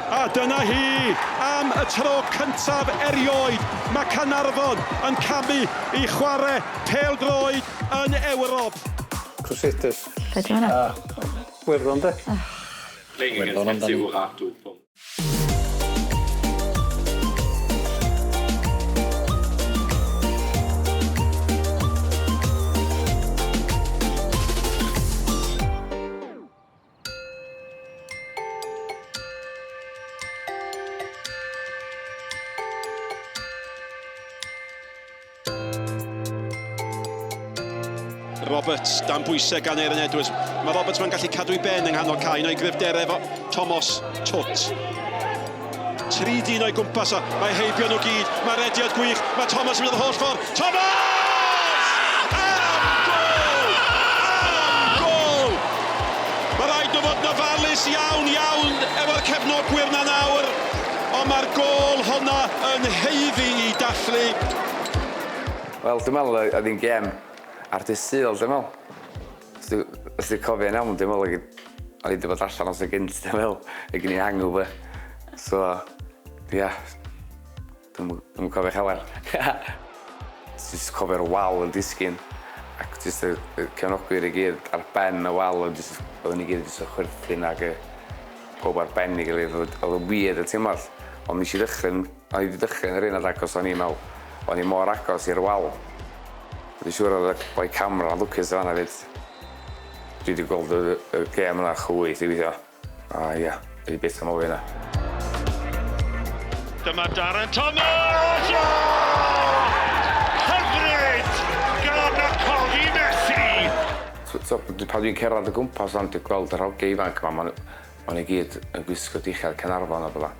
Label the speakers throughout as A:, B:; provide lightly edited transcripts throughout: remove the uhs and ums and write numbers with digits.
A: A dyna hi, am y tro cyntaf erioed, mae Caernarfon yn camu I chwarae pêl-droed yn Ewrop.
B: Crusaders.
C: Be di hwnna?
B: Iwerddon de.
D: Iwerddon amdani.
A: Roberts, dan bwysau gan Erin Edwards. Mae Roberts mae'n gallu cadw I ben yng nghanol cae, o'i gryfderau efo Thomas Twt. 3 o'i gwmpas o, mae heibio nhw gyd, mae'r ediad gwych, mae Thomas yn mynd o'r holl ffordd. Thomas! Am gol! Am gol! Mae rhaid nhw fod yn ofalus iawn efo'r cefnogwyr na nawr, ond mae'r gol honna yn heiddi I dathlu.
E: Wel, dwi'n meddwl oedd hi'n gem ar dy Sul, dwi'n meddwl. Os dwi'n cofio'n iawn, dwi'n meddwl oedd hi wedi bod allan os y gynt, dwi'n meddwl, y gyn I hangover. So, ia, dwi'n cofio chael. Just cofio'r wal yn disgyn, ac just y cefnogwyr I gyd ar ben y wal, oedden ni gyd yn chwerthin ac pob ar ben I gilydd, oedd yn weird y teimlad. Ond nes I ddechrau'n, o'n I wedi dechrau'n yr un ad agos o'n i'n meddwl, o'n I mor agos i'r wal. Dwi'n siŵr oedd y boi camera Lucas yna fyd. Dwi wedi gweld y gêm yna chwyth I weithio. A ia, dwi wedi beth am o yna.
A: Dyma Darren Thomas! Hyfryd! Gan y cofi Messi!
E: Pan dwi'n cerdded y gwmpas ond dwi'n gweld yr hogiau ifanc yma, ma'n I gyd yn gwisgo dichad Caernarfon a bydda.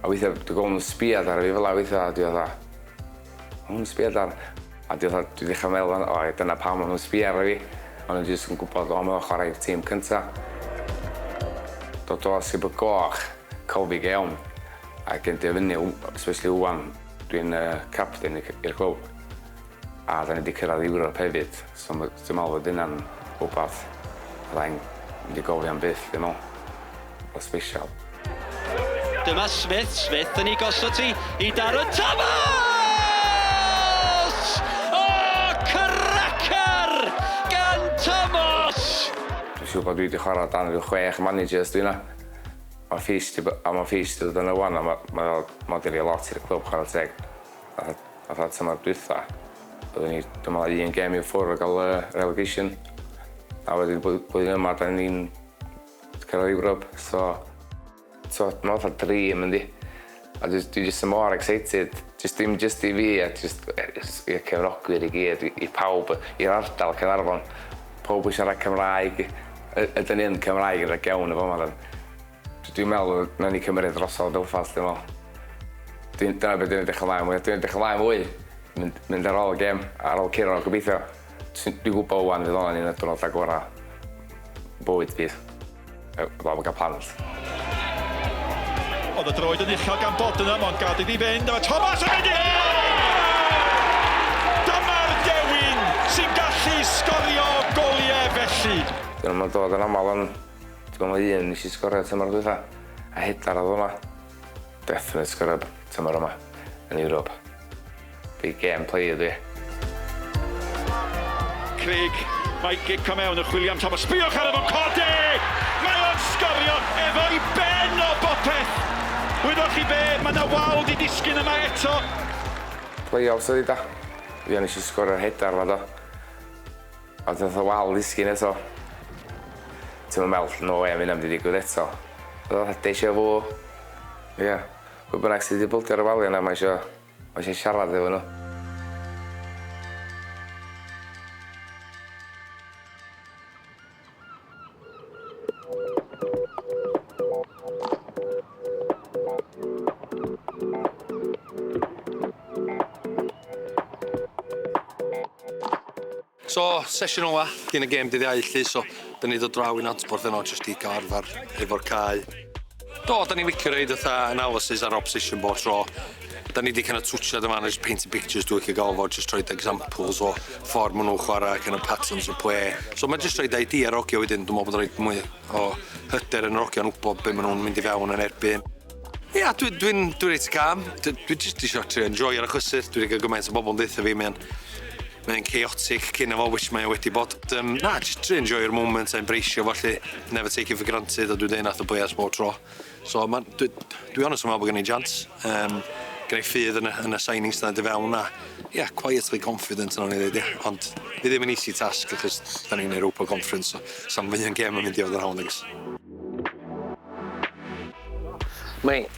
E: A weithio, dwi'n gweld nhw'n sbiad ar y fi fel a weithio, a dwi'n dda, nhw'n sbiad ar. A dwi'n ddechrau meddwl, o, dyna pam maen nhw'n sbio ar fi. Ond nhw'n jyst yn gwybod, o, mae'n chwarae i'r tîm cynta. Dod o sy'n bod goch, colfig iawn. A gen di fyny, especially wwan, dwi'n captain i'r clwb. A da ni wedi cyrraedd Ewrop hefyd. So dwi'n meddwl bod hynna'n rhywbeth. Byddai'n mynd I gofio am byth, dwi'n meddwl. O special.
F: Dyma Smith yn I gosod ti I Darren Thomas!
E: Dwi'n siŵr bod dwi wedi chwarae dan rhyw 6 managers dwi'n yna. Mae ffis wedi dod yn y wan, a mae wedi rhoi lot i'r clwb chwarae teg. A dda tymor dwytha, byddwn ni, dwi'n meddwl, 1 gêm i'r ffwrdd o gael relegation. A wedyn blwyddyn yma, da ni'n cyrraedd Ewrop, so mae'n fatha dream yndi. A dwi jyst yn mor excited, dim just I fi, a jyst i'r cefnogwyr I gyd, I pawb, i'r ardal Caernarfon. Pob yn siarad Cymraeg, ydyn ni yn Cymraeg yn rhaid iawn efo yma. Dwi'n meddwl na ni cymryd drosodd Belfast, dwi'n meddwl. Dyna beth dwi'n edrych ymlaen mwy. Dwi'n edrych ymlaen mwy, mynd ar ôl y gêm, ar ôl curo gobeithio. Dwi'n gwybod wan fydd o'n un o'r diwrnodau gorau bywyd fydd. Fel bod gael plant.
A: Oedd y droed yn uchel gan Bodden yma, ond gad iddi fynd, a Thomas yn mynd I Dyma'r dewin sy'n gallu sgorio goliau felly.
E: Dyn nhw'n dod yn aml yn, dwi'n meddwl un nes I sgorio tymor dwytha, a hydar oedd hwnna. Definite sgorio tymor yma yn Ewrop. Big game player dwi.
A: Craig, mae gico mewn yn chwilio am Thomas. Sbiwch ar efo'n codi! Mae o'n sgorio efo'i ben o bopeth. Wyddwch chi be, mae yna wal di disgyn yma eto.
E: Play-offs ydi da. Fi o'n eisiau sgorio'r hydar fa do. A dwi'n wal disgyn eto. Ti'n meddwl, no way, mi'n am di digwydd eto. Oedd o'n deisio fo. Ie. Pwy bynnag sydd wedi bwltio'r wali yna, mae eisiau siarad efo nhw.
G: So, sesiwn ola, gyn y gêm dydd Iau, so da ni dod draw I Nantporth yno jyst I gael arfer efo'r cae. Do, da ni'n licio reid ytha analysis ar opposition board tro. Da ni wedi kind of twtsiad yma, just painting pictures dwi'n cael fod, just roed examples o ffordd maen nhw'n chwarae, kind of patterns o play. So mae'n just roed idea ar ogio wedyn, dwi'n meddwl bod roed mwy o hyder yn yr ogio'n wybod be maen nhw'n mynd I fewn yn erbyn. Ia, dwi'n reit calm. Dwi jyst eisiau trio enjoy ar y chysur. Dwi wedi cael gymaint o bobl yn deitha fi, mae'n chaotic cyn efo, which mae wedi bod. Na, just trio enjoy yr moment a embraceio felly. Never take it for granted, a dwi'n dweud nath o bwyas bob tro. So, dwi honest yn meddwl bod gen i chance. Gen i ffydd yn y signings na dy fewn na. Yeah, quietly confident yn o'n i ddweud, ond fi ddim yn easy task, achos da ni'n Ewrop Conference, so sam fydd yn gêm yn mynd i fod yn hawn, agos.
C: Mate,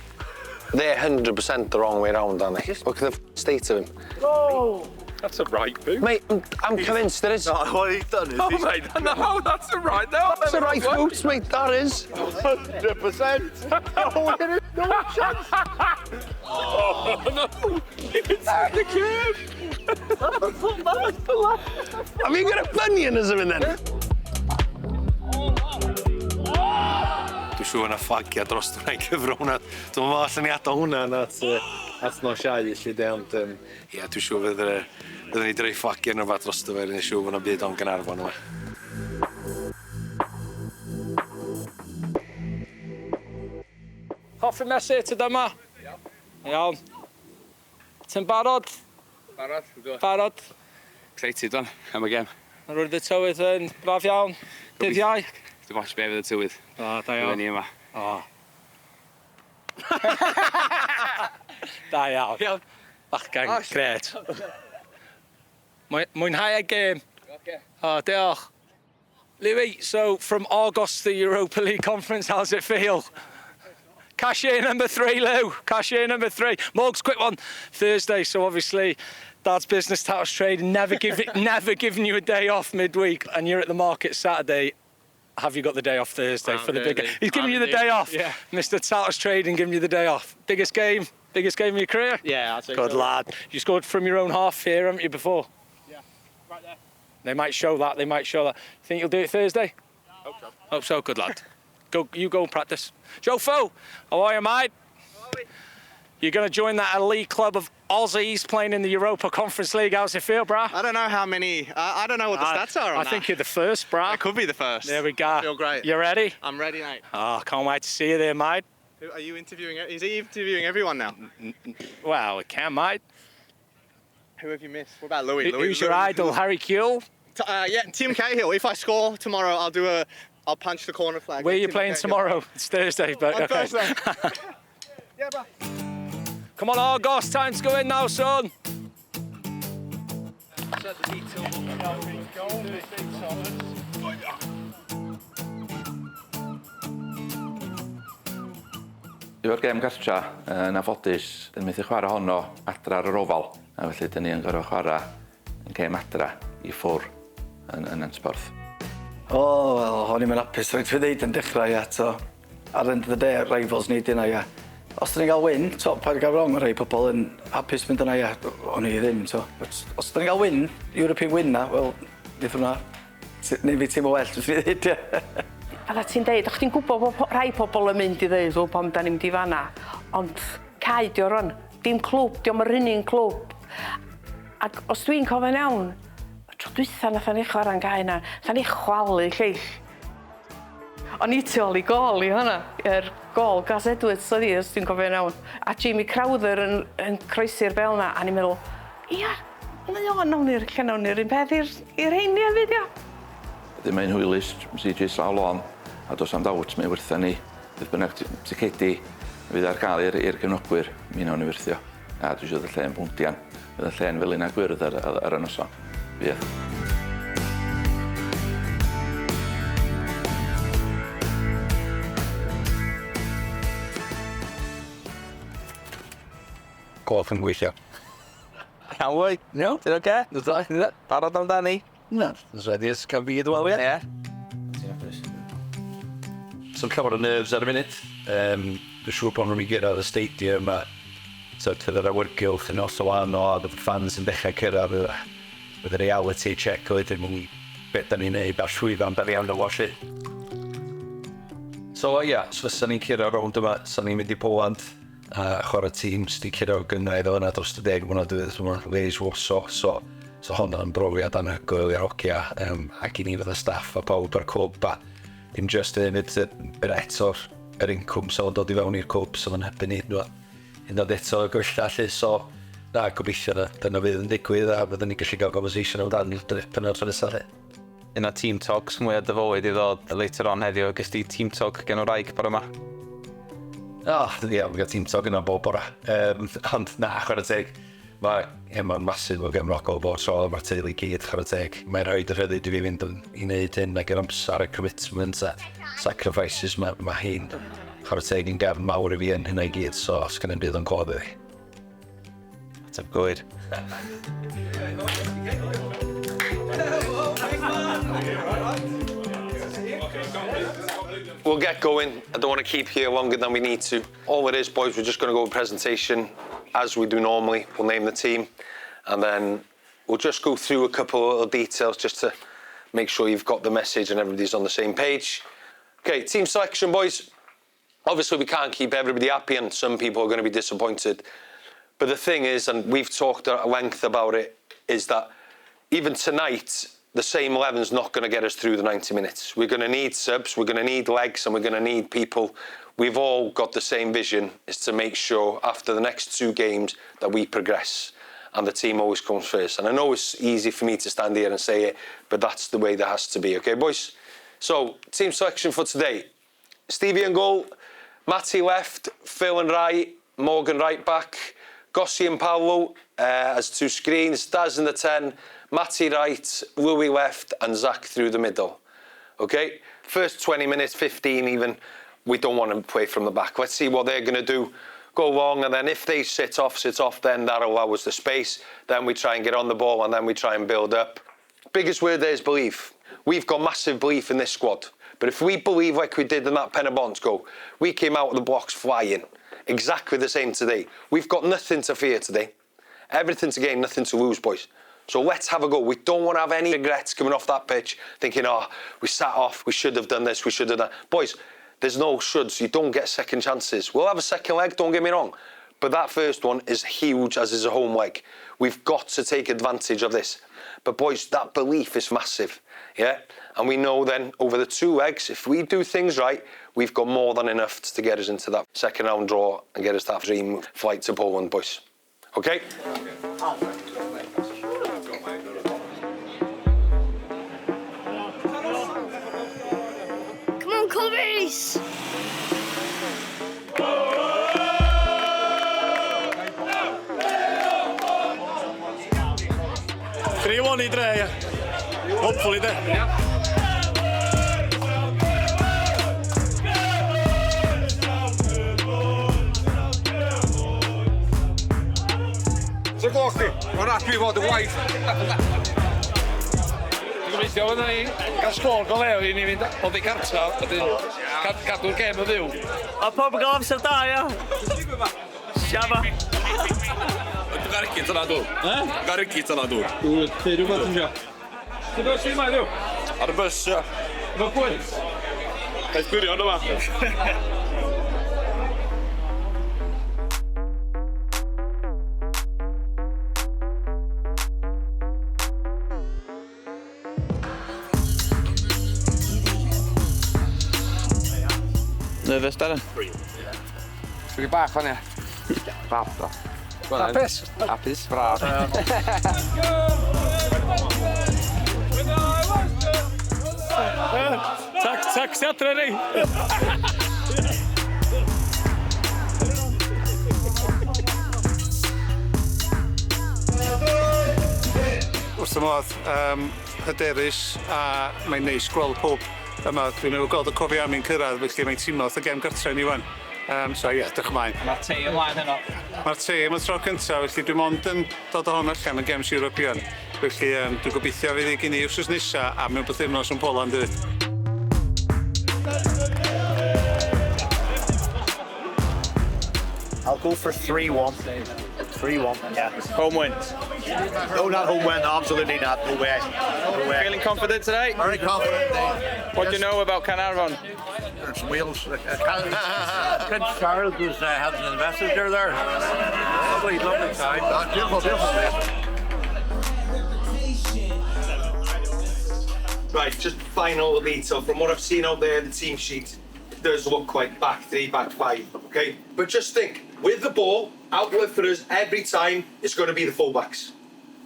C: they're 100% the wrong way around, aren't they? Look at the state of him.
D: Oh, that's a right boot.
C: Mate, I'm convinced there is.
D: No, what he's done is... Oh, mate, no, that's a right... No,
C: That's the right boot, mate, that is.
D: 100%. Oh, there is no chance. Oh, no. It's the curve.
C: Have you got a bunion or something then?
G: Dwi'n siŵr yna ffagia dros dwi'n ei gyfro hwnna. Dwi'n meddwl allan ni adael hwnna at no siau illi de, ond ie, dwi'n siŵr fyddwn ni dreu ffagia nhw fath dros dwi'n siŵr fydd yna byd o'n Caernarfon yma.
H: Hoffi mesu ty dyma? Iawn. Ti'n barod? Barod.
I: Excited on, am y gem.
H: Rwy'n y tywydd yn braf iawn. Dydd iau.
I: Dwi'n watch be fydd y tywydd.
H: O, da iawn.
I: Ni yma.
H: O. Da iawn. Iawn. Bachgan, gret. Mwynhau y gêm. O, diolch. Louis, so from August the Europa League Conference, how's it feel? Cashier number 3, Lou. Cashier number 3. Morgs, quick one. Thursday, so obviously Dad's business house trade, never giving you a day off midweek, and you're at the market Saturday. Have you got the day off Thursday for the big? He's giving you the day off. Yeah. Mr. Tatters Trading giving you the day off. Biggest game of your career?
I: Yeah, I'd say
H: Good
I: so.
H: lad. You scored from your own half here, haven't you, before?
I: Yeah, right there.
H: They might show that. Think you'll do it Thursday?
I: Hope so.
H: Hope so. Good lad. You go and practice. Joe Fo, how are you, mate? You're going to join that elite club of Aussies playing in the Europa Conference League. How's it feel, brah?
J: I don't know how many. I don't know what the stats are on
H: I think you're the first, brah.
J: I could be the first.
H: There we go.
J: I feel great.
H: You ready?
J: I'm ready, mate.
H: Oh, can't wait to see you there, mate.
J: Are you interviewing? Is he interviewing everyone now?
H: Well, we can, mate.
J: Who have you missed? What about Louis?
H: Who's your idol, Harry Kewell?
J: Yeah, Tim Cahill. If I score tomorrow, I'll punch the corner flag.
H: Where are you playing tomorrow? It's Thursday, but
J: On
H: okay.
J: Thursday. Yeah, bro.
H: Come on, August, time to go in now, son.
K: Efo'r gêm gartra, yn afodus, dyn methu chwarae honno adra ar yr ofal. A felly, dyn ni yn gorfod chwarae yn gêm adra i ffwr yn Nantporth.
B: O, wel, o'n i'n apus rhaid fi ddeud yn dechrau, ia, to. Ar end of the day, rivals ni dyna, ia. Os dyn ni'n cael win, to, pa'n gael wrong, rhai pobl yn hapus mynd yna, ia. O'n i ddim, to. Os dyn ni'n cael win, European win na, wel, beth hwnna, neu fi teimlo well, fi ddeud, ia.
L: Alla ti'n deud, o'ch ti'n gwybod bod rhai pobl yn mynd i ddeud, o, pam da ni'n mynd i fanna. Ond cae di o ron, dim clwb, di o'm yr unig clwb. Ac os dwi'n cofyn iawn, y tro dwytha nath ni chwarae'n gae na, nath ni chwalu lleill. O'n i tu ôl i gol i hwnna, gol Gas Edwards oedd hi, os dwi'n cofyn iawn. A Jamie Crowther yn croesi'r bel na, a ni'n meddwl, ia, nawn ni'r un peth i'r heini hefyd, ia.
K: Wedyn mae'n hwylus, CJ slaw lon, a dos am dawt mae wrtha ni. Bydd bynnag ticedi, fydd ar gael i'r gefnogwyr, mi nawn ni wrthio. A dwi eisiau ddod y llen bwndian. Bydd y llen fel un a gwyrdd ar y noson. Fydd.
G: Golf yn gweithio.
I: Iawn, wei. No, ti'n oce? Dwi'n barod amdani?
G: No. As ready as can be as well, yeah? Some llawer o nerves ar y munud. Dwi'n siŵr bod nhw'n gyrraedd y stadium a tydd yr awyrgylch yn os o anodd, y fans yn dechrau cyrraedd with a reality check oedd yn mwyn beth da ni'n neud, bach llwydd am dal iawn o washi. So yeah, os fysa ni'n cyrraedd rownd yma, sa ni'n mynd i Poland a chwarae teams di cyrraedd gynraedd o yna dros y 10 mlynedd dwi'n leis woso, so hwnna'n brofiad anhygoel i'r ogia ac i ni fydd y staff a pawb ar clwb a dim just yn bydd eto'r
M: yr incwm so dod I fewn i'r cwp so mae'n hybu ni unod eto y gwella lle so na gobeithio dyna fydd yn digwydd a byddwn ni gallu gael conversation amdan Pennod tro nesaf lle.
I: Un o team talks mwy o dyfywyd I ddod later on heddiw, gys di team talk gen o Wraig bore yma?
M: Ie, mae team talk yna bob bora. Ond na, chwarae teg, mae'n masif o gemrogol bob tro, mae'r teulu gyd, chwarae teg. Mae'n rhoi dy rhyddid I fi fynd I wneud hyn ac yr amser, y commitment a sacrifices mae hi'n. Chwarae teg yn gefn mawr I fi yn hynna I gyd, so os gan yn bydd o'n gofod I fi.
I: Ateb gwir.
C: We'll get going. I don't want to keep here longer than we need to. All it is, boys, we're just going to go with presentation as we do normally. We'll name the team and then we'll just go through a couple of little details just to make sure you've got the message and everybody's on the same page. Okay, team selection, boys. Obviously, we can't keep everybody happy and some people are going to be disappointed. But the thing is, and we've talked at length about it, is that even tonight, the same 11's not going to get us through the 90 minutes. We're going to need subs, we're going to need legs, and we're going to need people. We've all got the same vision, is to make sure after the next 2 games that we progress. And the team always comes first. And I know it's easy for me to stand here and say it, but that's the way that has to be. Okay, boys? So, team selection for today. Stevie in goal, Matty left, Phil and right, Morgan right back, Gossi and Paolo as 2 screens, Daz in the 10, Matty right, Louis left and Zach through the middle. Okay? First 20 minutes, 15 even, we don't want to play from the back. Let's see what they're going to do. Go long and then if they sit off, then that'll allow us the space. Then we try and get on the ball and then we try and build up. Biggest word there is belief. We've got massive belief in this squad. But if we believe like we did in that Pennod goal, we came out of the blocks flying. Exactly the same today. We've got nothing to fear today. Everything to gain, nothing to lose, boys. So let's have a go. We don't want to have any regrets coming off that pitch, thinking, oh, we sat off, we should have done this, we should have done... Boys, there's no shoulds. You don't get second chances. We'll have a second leg, don't get me wrong. But that first one is huge, as is a home leg. We've got to take advantage of this. But boys, that belief is massive, yeah? And we know then, over the 2 legs, if we do things right, we've got more than enough to get us into that second round draw and get us that dream flight to Poland, boys. Okay?
N: Come on, Cofis!
D: 3-1 I dre, yeah. Hopefully there. Yeah.
G: So gloch di, mae'n happy fod y waith. Dwi'n gobeithio fyna ni gael sgôl go lew I ni fynd o ddi cartra, cadw'r gêm y fyw.
O: A pob yn gael amser da, ia? Siama.
G: Dwi'n garigyd yna dŵr. Garigyd yna dŵr.
D: Fe rhywbeth yn siarad.
G: Ti'n dod sy'n mai ddiw?
D: Ar y bus, ia.
G: Mae pwynt?
D: Caeth gwirion yma.
I: Nervous, Darren?
E: Dwi'n bach fan ia. Braf, do.
G: Hapus?
E: Hapus, braf.
H: Taxi adre ni.
P: Wrth y modd, hyderus a mae'n neis gweld pob yma. Dwi'n meddwl gweld y cofio am i'n cyrraedd, felly mae'n teimlo wrth y gem gartre ni wan. So ie, dych ymlaen.
H: Mae'r te ymlaen heno.
P: Mae'r te am y tro cyntaf, felly dwi'n mond yn dod o hon allan y gems Ewropean. Felly dwi'n gobeithio fydd I gen I wrsos nesa a mewn bythefnos yn Poland hefyd.
Q: I'll go for 3-1. 3-1, yeah.
H: Home win.
Q: No, not home win. Absolutely not. No way. No way.
I: Feeling confident today?
Q: Very confident.
I: What do you know about Caernarfon?
Q: It's Wales. Prince Charles was having an ambassador there. Lovely, lovely time. Beautiful, beautiful place.
C: Right, just final detail. From what I've seen out there, the team sheet,
N: does look like back three, back five, okay? But just think, with the ball, outlet for us every time is going to be the fullbacks,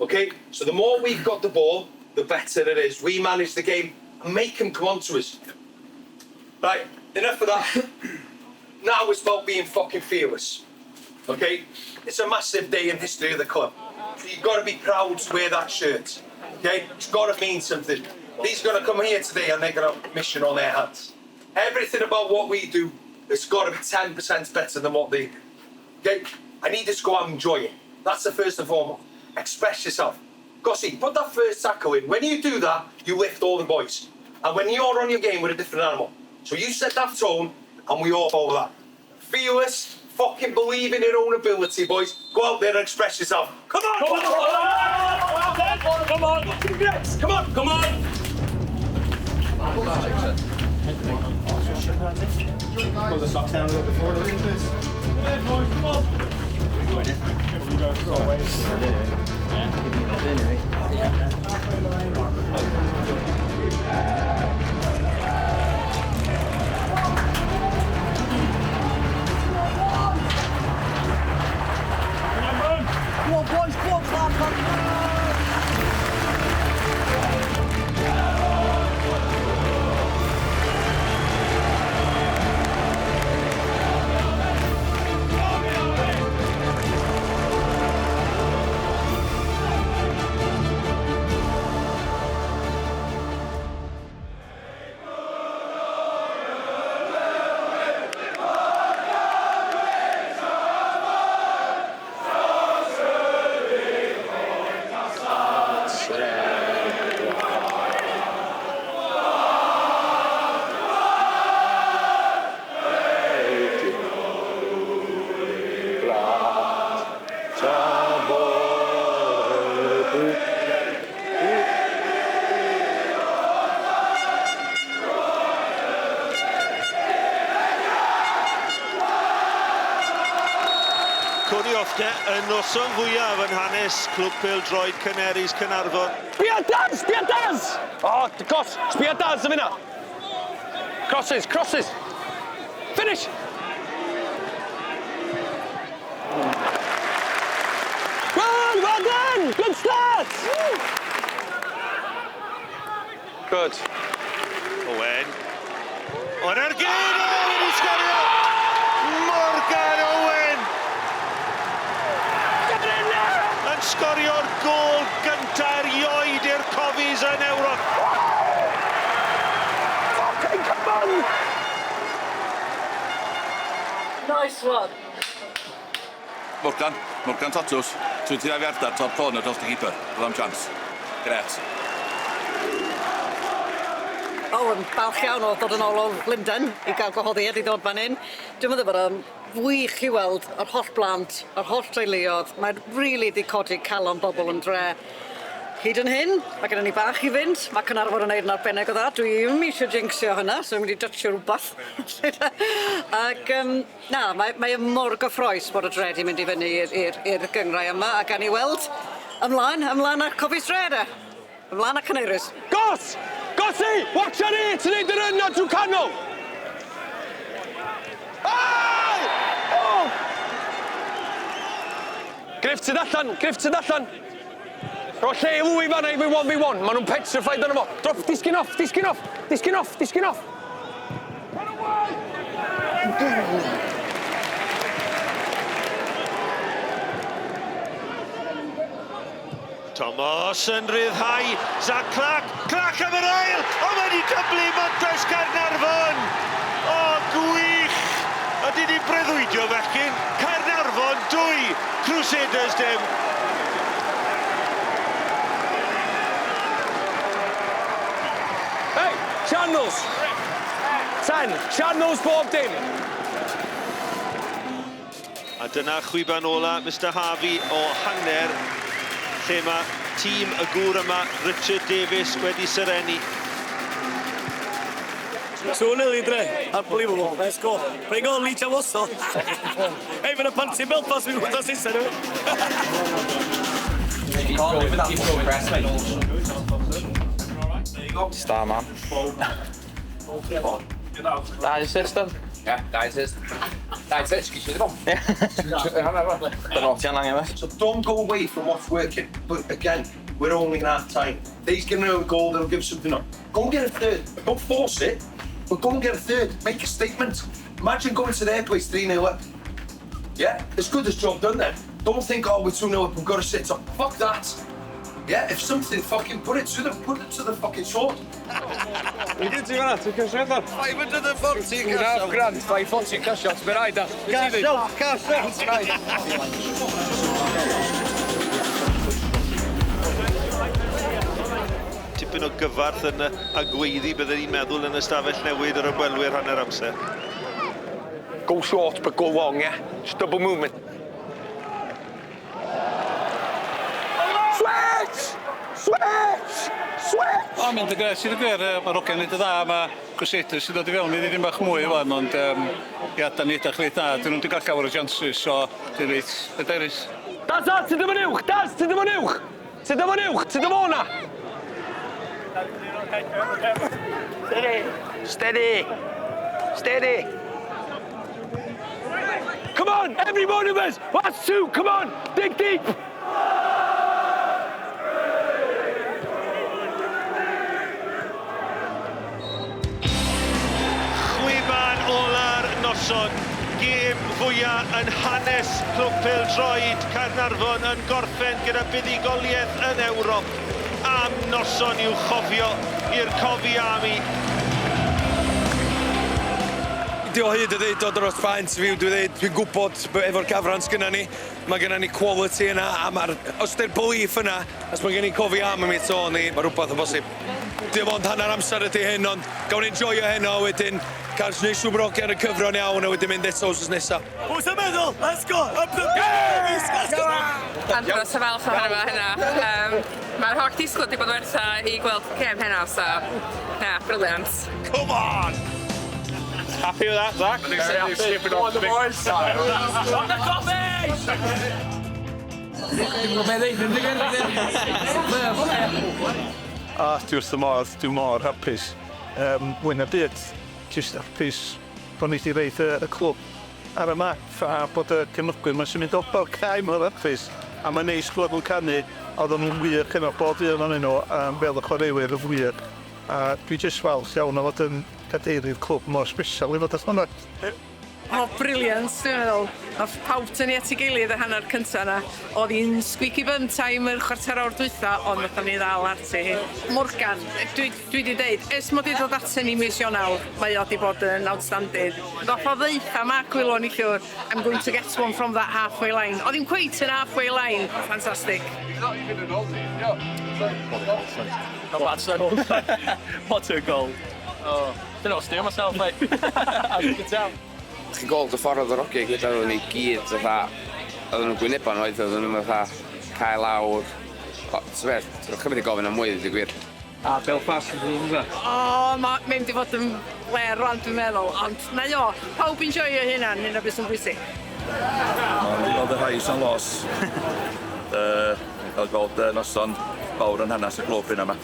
N: okay? So the more we've got the ball, the better it is. We manage the game and make them come on to us. Right, enough of that. Now it's about being fucking fearless, okay? It's a massive day in history of the club. You've got to be proud to wear that shirt, okay? It's got to mean something. These are going to come here today and they're going to have a mission on their hands. Everything about what we do has got to be 10% better than what they do, okay? I need us to go out and enjoy it. That's the first and foremost. Express yourself. Gossy, put that first tackle in. When you do that, you lift all the boys. And when you're on your game, we're a different animal. So you set that tone, and we all follow that. Fearless, fucking believe in your own ability, boys. Go out there and express yourself. Come on! Come on! Come on! Come on! Come on!
R: Pull the socks down a little bit forward. Come on!
O: Come on, boys, come on,
A: Y noson fwyaf yn hanes clwb pêl-droed Caernarfon Caernarfon.
H: Sbia Daz! Sbia Daz! Oh, gosh, sbia Daz am hynna. Crosses, crosses. Finish! Well done! Good start!
C: Good.
A: Owen. O'r gyn! Owen i Sgorio! Morgan Owen! Yn sgorio'r gol gyntaf erioed i'r Cofis yn Ewrop.
O: Fucking come on! Nice one.
K: Morgan Tatws. Dwi'n ti afiardar top corner dros dy keeper. Bydd am chance. Gret.
S: Yn balch iawn o ddod yn ôl o Llundain i gael gwahoddiad i ddod fan hyn. Dwi'n meddwl bod o'n wych i weld yr holl blant, yr holl treuliodd. Mae'n rili di codi calon bobl yn dre. Hyd yn hyn, mae gennym ni bach i fynd. Mae Caernarfon yn neud yn arbennig o dda. Dwi ddim eisiau jinxio hynna, so dwi'n mynd i dwtsio rhywbeth. Ac mae mor gyffroes bod y dre di mynd i fyny i'r gyngrau yma. A gan i weld, ymlaen ar Cofis dre de. Ymlaen ar Caernarfon.
H: Gos! Gosi! Watch ar e! Ti'n neud yr yna drwy canol! Griff sydd allan! Ro lle i fanna i fi 1v1. Maen nhw'n petrified yn yma. Drop, disgyn off!
A: Thomas yn ryddhau, Zach Clack am yr ail, o mae wedi dyblu Montes Caernarfon! O, gwych! Ydy ni breuddwydio fechgyn, Caernarfon 2, Crusaders dim.
H: Hey, channels! 10, channels bob dim!
A: A dyna chwiban ola Mr Harvey o hanner, lle mae tîm y gŵr yma, Richard Davies, wedi syrenu.
O: 2-0 i dre. Unbelievable. Let's go. Bring on Leach Amoso. Even a fancy Belfast with us instead of it.
I: Keep going with that press, mate. Star man. Da assist then?
E: Yeah, da assist. Da assist, gisio ddim.
N: So don't go away from what's working. But again, we're only in half time. They's giving out a goal, they'll give something up. Go and get a third. Don't force it, but go and get a third. Make a statement. Imagine going to their place 3-0 up. Yeah, as good as job done then. Don't think, oh, we're 2-0 up, we've got to sit up. Fuck that. Yeah, if something, fucking put it to the fucking sword.
D: Wie geht's dir an? Ti'n cael
H: 540 cash. Grand, 540 cash out. Mae'n rhaid.
O: Cash out.
A: Tipyn o gyfarth yn agweiddi byddwn ni'n meddwl yn ystafell newid ar y gwelwyr hanner amser.
C: Go short, but go long, yeah? Just double movement.
O: Switch! Switch! Switch!
P: O, mynd y gres, sydd y gwir, mae'r ogen wneud y dda, mae Crusaders sydd dod i fewn i ddim bach mwy wan, ond ia, da ni edrych reit dda, dyn nhw'n wedi cael llawer o chances, so dwi'n reit hyderus.
O: Das, ty ddim yn uwch! Das, ty ddim yn uwch! Ty ddim yn uwch! Ty ddim o'na! Steady! Steady! Steady! Come on, every one of us! That's two, come on! Dig deep!
A: Chwiban ola'r noson. Gêm fwyaf yn hanes clwb pêl-droed Caernarfon yn gorffen gyda buddigoliaeth yn Ewrop. Am noson i'w chofio i'r Cofi Army.
G: Di o hyd y ddeud o dros faint fi, dwi'n gwybod efo'r cafran sgynna ni, mae genna ni quality yna, a os dy'r belief yna, os mae gen i Cofi Army mi to ni, mae rhywbeth o bosib. Di o fod hanner amser ydy hyn, ond gawn enjoyo hyn o wedyn, cael gwneud siŵr bod ar y cyfron iawn a wedyn mynd eto os nesaf.
O: Who's the middle? Let's go! Up the base!
T: Andros o falch ohono fo hynna. Mae'r holl disgwyl wedi bod wertha i gweld gêm hynna, so, yeah, brilliant.
D: Come on!
A: Happy with that, Zach?
O: Very happy. On the boys! On the Cofis!
P: Dwi wrth y modd, dwi'n mor hapus. Wyn y byd, jyst hapus bod ni wedi reid y clwb ar y map a bod y cefnogwyr ma'n symud o bob cae mor hapus. A mae'n neis gweld nhw'n canu, oedden nhw'n wych yno bob un o'n nhw fel y chwaraewyr y fwyr. A dwi jyst falch iawn o fod yn cadeirydd clwb mor special i fod at hwnna.
L: O, briliant, dwi'n meddwl. Oedd pawb tynnu at ei gilydd y hanner cynta yna. Oedd hi'n squeaky bum time yr chwarter awr dwytha, ond oedd ni ddal ati. Morgan, dwi wedi dweud, ers mod i ddod atyn ni mis Ionawr, mae o wedi bod yn outstanding. Ddoth o ddeitha Mark Willow nillwr, I'm going to get one from that halfway line. Oedd hi'n cweit yn halfway line, fantastic.
O: Not bad, son. What a goal. Oh, don't know what to steer myself, mate. As you can tell.
E: Chi'n gweld y ffordd o'r ogi gyda nhw'n ei gyd, oedden nhw'n gwyneban oedd, oedden nhw'n cael lawr. Chi'n mynd i gofyn am mwy, dwi'n gwir.
O: A Belfast yn ddyn nhw.
L: O, mae'n mynd i fod yn ler rhan, dwi'n meddwl, ond na jo, pawb yn joio hynna, hynna beth yn bwysig.
K: Oedd y rhai sy'n los. Oedd gweld noson fawr yn hanes y glwb yna yma.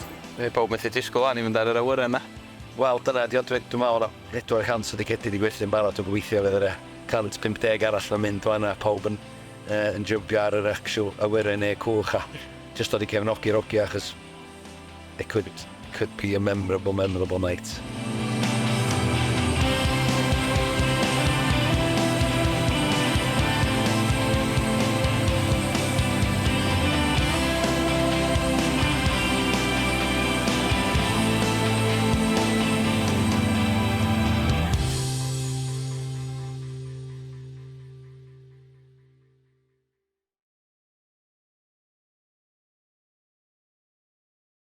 I: Pawb methu disgwyl i fynd ar yr awyr yna.
M: Wel, dyna, dwi'n meddwl o 400 wedi cedi di gweithio'n barod o gobeithio fydd yr 150 arall yn mynd fan pawb yn jumpio ar yr actual awyr neu cwch a just dod i cefnogi'r ogi achos it could be a memorable night.